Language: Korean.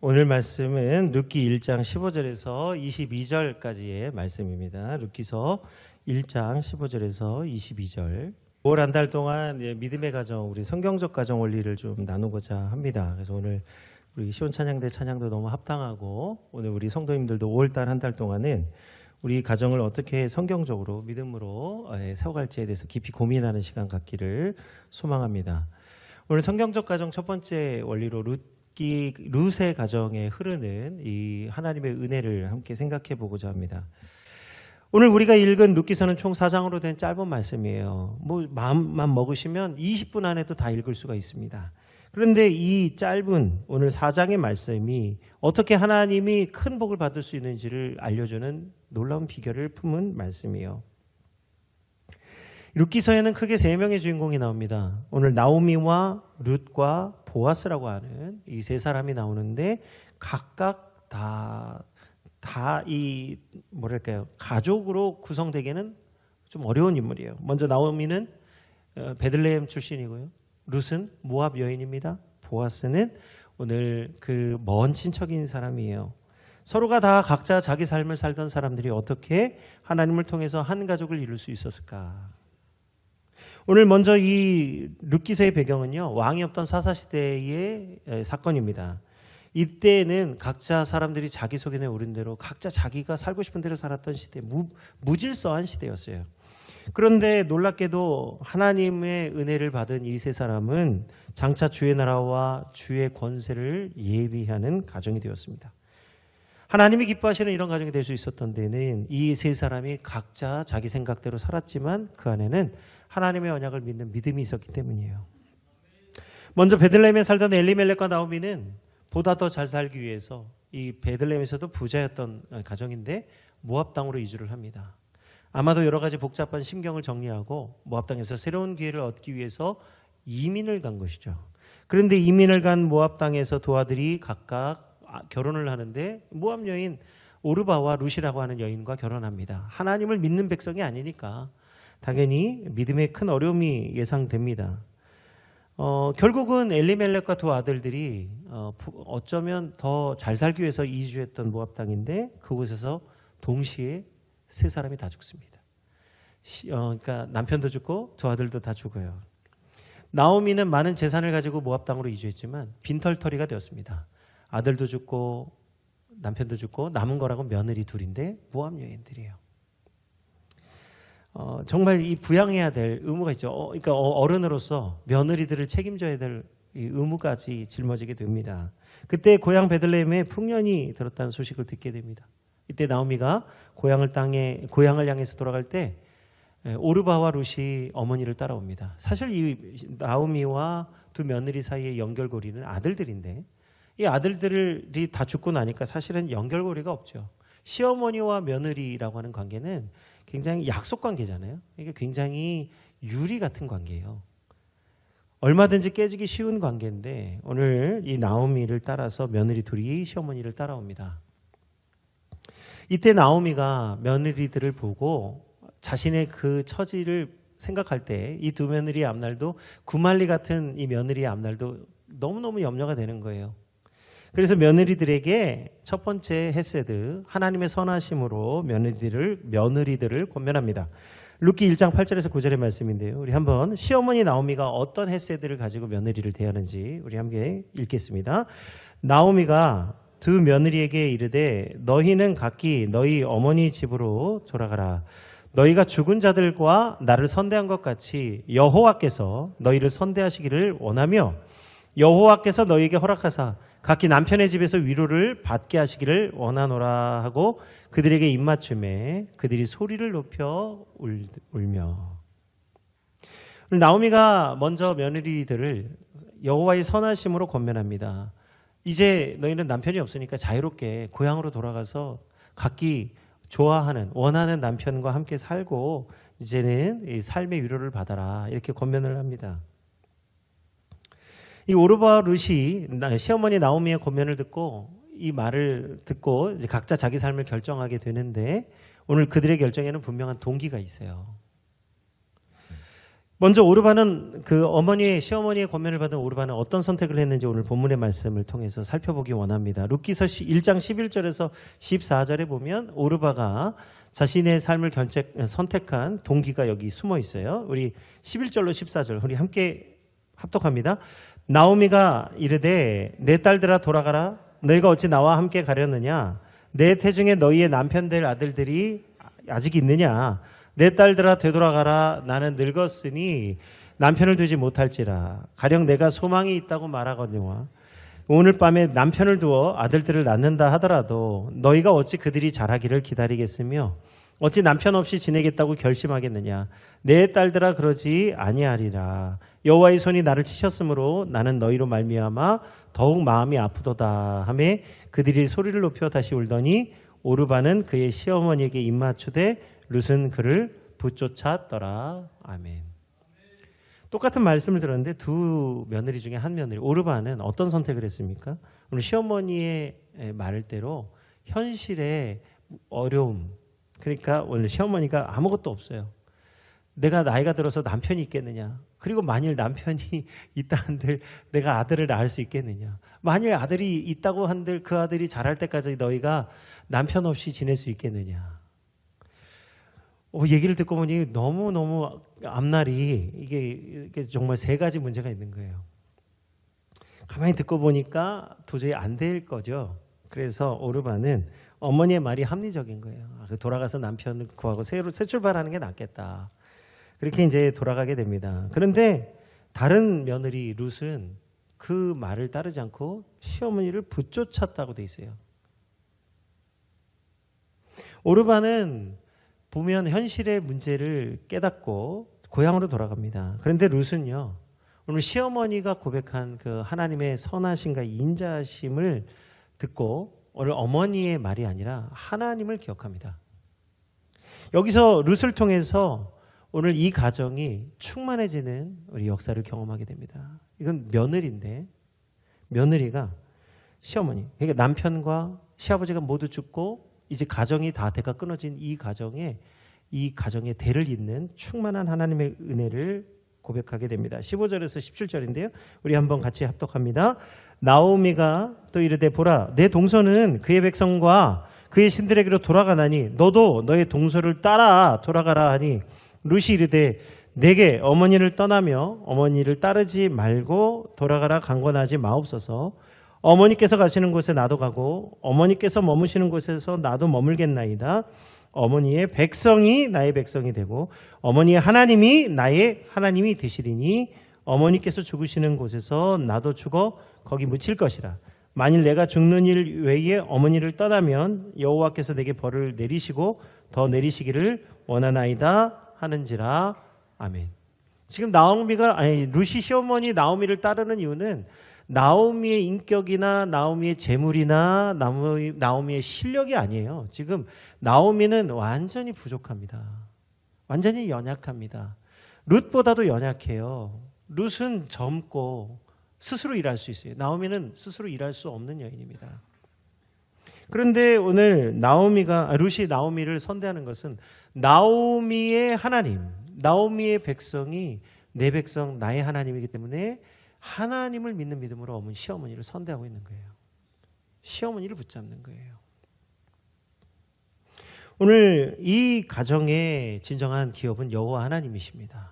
오늘 말씀은 룻기 1장 15절에서 22절까지의 말씀입니다. 룻기서 1장 15절에서 22절. 올 한 달 동안 믿음의 가정, 우리 성경적 가정 원리를 좀 나누고자 합니다. 그래서 오늘 우리 시온 찬양대 찬양도 너무 합당하고, 오늘 우리 성도님들도 5월달 한 달 동안은 우리 가정을 어떻게 성경적으로 믿음으로 세워갈지에 대해서 깊이 고민하는 시간 갖기를 소망합니다. 오늘 성경적 가정 첫 번째 원리로 룻의 가정에 흐르는 이 하나님의 은혜를 함께 생각해 보고자 합니다. 오늘 우리가 읽은 룻기서는 총 4장으로 된 짧은 말씀이에요. 뭐 마음만 먹으시면 20분 안에도 다 읽을 수가 있습니다. 그런데 이 짧은 오늘 4장의 말씀이 어떻게 하나님이 큰 복을 받을 수 있는지를 알려주는 놀라운 비결을 품은 말씀이에요. 룻기서에는 크게 3명의 주인공이 나옵니다. 오늘 나오미와 룻과 보아스라고 하는 이 3사람이 나오는데, 각각 이 뭐랄까요, 가족으로 구성되기는 좀 어려운 인물이에요. 먼저 나오미는 베들레헴 출신이고요. 룻은 모압 여인입니다. 보아스는 오늘 그 먼 친척인 사람이에요. 서로가 다 각자 자기 삶을 살던 사람들이 어떻게 하나님을 통해서 한 가족을 이룰 수 있었을까? 오늘 먼저 이 룻기서의 배경은요, 왕이 없던 사사시대의 사건입니다. 이때는 각자 사람들이 자기 소견에 오른 대로 각자 자기가 살고 싶은 대로 살았던 시대, 무질서한 시대였어요. 그런데 놀랍게도 하나님의 은혜를 받은 이 3사람은 장차 주의 나라와 주의 권세를 예비하는 가정이 되었습니다. 하나님이 기뻐하시는 이런 가정이 될 수 있었던 데는 이 3사람이 각자 자기 생각대로 살았지만 그 안에는 하나님의 언약을 믿는 믿음이 있었기 때문이에요. 먼저 베들레헴에 살던 엘리멜렉과 나오미는 보다 더 잘 살기 위해서 이 베들레헴에서도 부자였던 가정인데 모압 땅으로 이주를 합니다. 아마도 여러 가지 복잡한 심경을 정리하고 모압 땅에서 새로운 기회를 얻기 위해서 이민을 간 것이죠. 그런데 이민을 간 모압 땅에서 두 아들이 각각 결혼을 하는데, 모압 여인 오르바와 룻이라고 하는 여인과 결혼합니다. 하나님을 믿는 백성이 아니니까 당연히 믿음에 큰 어려움이 예상됩니다. 결국은 엘리멜렉과 두 아들들이 어쩌면 더 잘 살기 위해서 이주했던 모압 땅인데, 그곳에서 동시에 3사람이 다 죽습니다. 그러니까 남편도 죽고 두 아들도 다 죽어요. 나오미는 많은 재산을 가지고 모압 땅으로 이주했지만 빈털터리가 되었습니다. 아들도 죽고 남편도 죽고 남은 거라고 며느리 둘인데 모압 여인들이에요. 정말 이 부양해야 될 의무가 있죠. 그러니까 어른으로서 며느리들을 책임져야 될 이 의무까지 짊어지게 됩니다. 그때 고향 베들레헴에 풍년이 들었다는 소식을 듣게 됩니다. 이때 나오미가 고향을 향해서 돌아갈 때 오르바와 룻이 어머니를 따라옵니다. 사실 이 나오미와 두 며느리 사이의 연결고리는 아들들인데, 이 아들들이 다 죽고 나니까 사실은 연결고리가 없죠. 시어머니와 며느리라고 하는 관계는 굉장히 약속 관계잖아요. 이게 굉장히 유리 같은 관계예요. 얼마든지 깨지기 쉬운 관계인데, 오늘 이 나오미를 따라서 며느리 둘이 시어머니를 따라옵니다. 이때 나오미가 며느리들을 보고 자신의 그 처지를 생각할 때 이 두 며느리의 앞날도, 구말리 같은 이 며느리의 앞날도 너무너무 염려가 되는 거예요. 그래서 며느리들에게 첫 번째 헤세드, 하나님의 선하심으로 며느리들을 권면합니다. 룻기 1장 8절에서 9절의 말씀인데요. 우리 한번 시어머니 나오미가 어떤 헤세드를 가지고 며느리를 대하는지 우리 함께 읽겠습니다. 나오미가 두 며느리에게 이르되, 너희는 각기 너희 어머니 집으로 돌아가라. 너희가 죽은 자들과 나를 선대한 것 같이 여호와께서 너희를 선대하시기를 원하며, 여호와께서 너희에게 허락하사 각기 남편의 집에서 위로를 받게 하시기를 원하노라 하고 그들에게 입맞춤에 그들이 소리를 높여 울며. 나오미가 먼저 며느리들을 여호와의 선하심으로 권면합니다. 이제 너희는 남편이 없으니까 자유롭게 고향으로 돌아가서 각기 좋아하는, 원하는 남편과 함께 살고 이제는 이 삶의 위로를 받아라, 이렇게 권면을 합니다. 이 오르바 룻이 시어머니 나오미의 권면을 듣고, 이 말을 듣고 이제 각자 자기 삶을 결정하게 되는데, 오늘 그들의 결정에는 분명한 동기가 있어요. 먼저 오르바는 그 어머니의 시어머니의 권면을 받은 오르바는 어떤 선택을 했는지 오늘 본문의 말씀을 통해서 살펴보기 원합니다. 룻기서 1장 11절에서 14절에 보면 오르바가 자신의 삶을 선택한 동기가 여기 숨어 있어요. 우리 11절로 14절 우리 함께 합독합니다. 나오미가 이르되 내 딸들아 돌아가라. 너희가 어찌 나와 함께 가려느냐. 내 태중에 너희의 남편 될 아들들이 아직 있느냐. 내 딸들아 되돌아가라. 나는 늙었으니 남편을 두지 못할지라. 가령 내가 소망이 있다고 말하거니와 오늘 밤에 남편을 두어 아들들을 낳는다 하더라도 너희가 어찌 그들이 자라기를 기다리겠으며 어찌 남편 없이 지내겠다고 결심하겠느냐. 내 딸들아 그러지 아니하리라. 여호와의 손이 나를 치셨으므로 나는 너희로 말미암아 더욱 마음이 아프도다 하매 그들이 소리를 높여 다시 울더니 오르바는 그의 시어머니에게 입맞추되 룻은 그를 붙쫓았더라. 아멘. 똑같은 말씀을 들었는데 두 며느리 중에 한 며느리 오르바는 어떤 선택을 했습니까? 오늘 시어머니의 말대로 현실의 어려움, 그러니까 오늘 시어머니가 아무것도 없어요. 내가 나이가 들어서 남편이 있겠느냐. 그리고 만일 남편이 있다 한들 내가 아들을 낳을 수 있겠느냐. 만일 아들이 있다고 한들 그 아들이 자랄 때까지 너희가 남편 없이 지낼 수 있겠느냐. 얘기를 듣고 보니 너무너무 앞날이 이게 정말 세 가지 문제가 있는 거예요. 가만히 듣고 보니까 도저히 안 될 거죠. 그래서 오르바는 어머니의 말이 합리적인 거예요. 돌아가서 남편을 구하고 새 출발하는 게 낫겠다. 그렇게 이제 돌아가게 됩니다. 그런데 다른 며느리 룻은 그 말을 따르지 않고 시어머니를 붙쫓았다고 돼 있어요. 오르바는 보면 현실의 문제를 깨닫고 고향으로 돌아갑니다. 그런데 룻은요, 오늘 시어머니가 고백한 그 하나님의 선하심과 인자심을 듣고 오늘 어머니의 말이 아니라 하나님을 기억합니다. 여기서 룻을 통해서 오늘 이 가정이 충만해지는 우리 역사를 경험하게 됩니다. 이건 며느리인데 며느리가 시어머니, 그러니까 남편과 시아버지가 모두 죽고 이제 가정이 다 대가 끊어진 이 가정의 대를 잇는 충만한 하나님의 은혜를 고백하게 됩니다. 15절에서 17절인데요. 우리 한번 같이 합독합니다. 나오미가 또 이르되 보라 내 동서는 그의 백성과 그의 신들에게로 돌아가나니 너도 너의 동서를 따라 돌아가라 하니 룻이 이르되 내게 어머니를 떠나며 어머니를 따르지 말고 돌아가라 강권하지 마옵소서. 어머니께서 가시는 곳에 나도 가고 어머니께서 머무시는 곳에서 나도 머물겠나이다. 어머니의 백성이 나의 백성이 되고 어머니의 하나님이 나의 하나님이 되시리니 어머니께서 죽으시는 곳에서 나도 죽어 거기 묻힐 것이라. 만일 내가 죽는 일 외에 어머니를 떠나면 여호와께서 내게 벌을 내리시고 더 내리시기를 원하나이다 하는지라. 아멘. 지금 룻이 시어머니 나오미를 따르는 이유는 나오미의 인격이나 나오미의 재물이나 나오미의 실력이 아니에요. 지금 나오미는 완전히 부족합니다. 완전히 연약합니다. 룻보다도 연약해요. 룻은 젊고 스스로 일할 수 있어요. 나오미는 스스로 일할 수 없는 여인입니다. 그런데 오늘 룻이 나오미를 선대하는 것은 나오미의 하나님, 나오미의 백성이 내 백성 나의 하나님이기 때문에 하나님을 믿는 믿음으로 시어머니를 선대하고 있는 거예요. 시어머니를 붙잡는 거예요. 오늘 이 가정의 진정한 기업은 여호와 하나님이십니다.